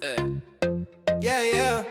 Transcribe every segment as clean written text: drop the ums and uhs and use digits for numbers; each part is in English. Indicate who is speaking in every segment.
Speaker 1: Yeah, yeah.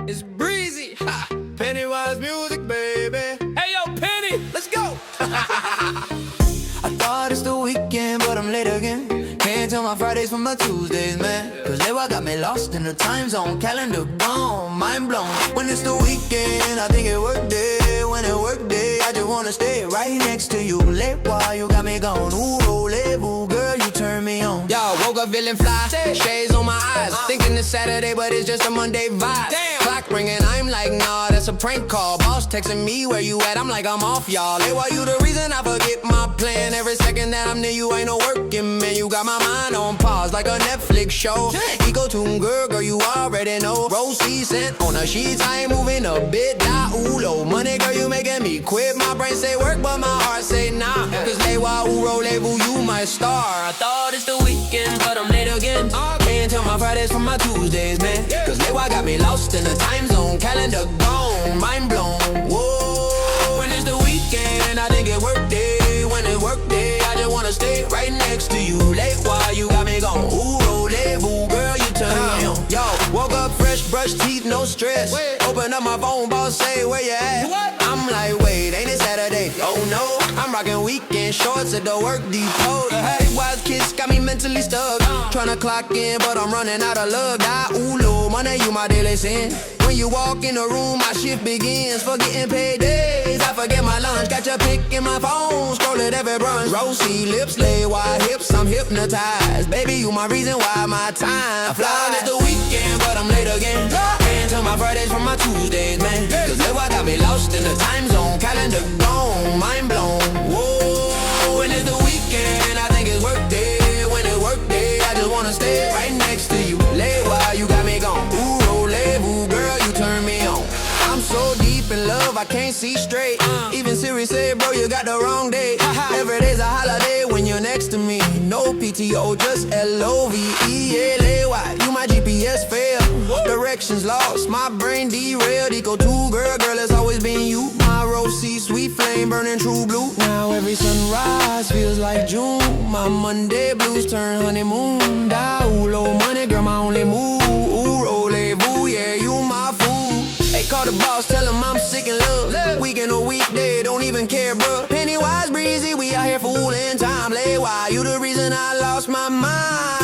Speaker 1: It's breezy. Ha. Pennywise music, baby. Hey, yo, Penny, let's go. I thought it's the weekend, but I'm late again. Can't tell my Fridays from my Tuesdays, man. Cause lately I got me lost in the time zone. Calendar gone, mind blown. When it's the weekend, I think it work day. When it work day, I just wanna stay right next to you. Late while you got me gone. Ooh, roll girl, you turn me on. Yo, woke up feeling fly, shades on my eyes. Thinking it's Saturday, but it's just a Monday vibe. Damn. Clock ringing, I'm like, nah, that's a prank call. Boss texting me, where you at? I'm like, I'm off, y'all. Late while you the reason I forget my plan. Every second that I'm near you, ain't no working, man. You got my mind on pause like a Netflix show. Ego tune, girl, you already know. Rosie sent on a sheets, I ain't moving a bit. Nah, ooh, low money, girl, you making me quit. My brain say work, but my heart say nah. Cause lay while roll-label, you my star. I thought it's the weekend, but I'm late again. Can't tell my Fridays from my Tuesdays, man. Cause lay while got me lost in the time zone. Calendar gone, mind blown. Whoa, when it's the weekend, I think it work day. When it work day, I just wanna stay right next to you. Late while you got me gone. Ooh, roll-label, girl, you turn me on. Yo, woke up fresh, brush teeth, no stress. Open up my phone, boss say, where you at? I'm like, wait, ain't it Saturday? Oh no, I'm rocking weekend shorts at the work depot. Hey, wise kiss got me mentally stuck. Tryna clock in, but I'm running out of luck. Die, ooh, low money, you my daily sin. When you walk in the room, my shift begins. Forgetting paydays, I forget my lunch. Got your pic in my phone, scroll it every brunch. Rosy lips, lay wide hips, I'm hypnotized. Baby, you my reason why my time flies. It's the weekend, but I'm late again. Can't tell my Fridays from my Tuesdays, man. Cause late I got me lost in the time zone. Calendar gone, mind blown. Whoa, when it's the weekend, I think it's work day. When it's work day, I just wanna stay right next to you. Late while you got me gone. Ooh, roll-label, girl, you turn me on. I'm so deep in love, I can't see straight. Even Siri said, bro, you got the wrong day. Every day's a holiday when you're next to me. No PTO, just L-O-V-E. Yeah, lay why you my GPS fail. Directions lost, my brain derailed. Eco 2, girl, it's always been you. My rosy, sweet flame, burning true blue. Now every sunrise feels like June. My Monday blues turn honeymoon. Die, ooh, low money, girl, my only move. Ooh, roll-label, yeah, you my fool. Hey, call the boss, tell him I'm sick in love. Weekend or weekday, don't even care, bro. Pennywise breezy, we out here fooling time. Lay why you the reason I lost my mind.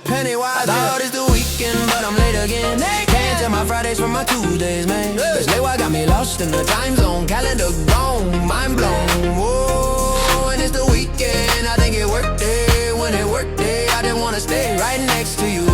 Speaker 1: Pennywise, thought it's the weekend, but I'm late again. Can't tell my Fridays from my Tuesdays, man. Cause late I got me lost in the time zone. Calendar gone, mind blown. Whoa, and it's the weekend, I think it work day. When it work day, I just wanna stay right next to you.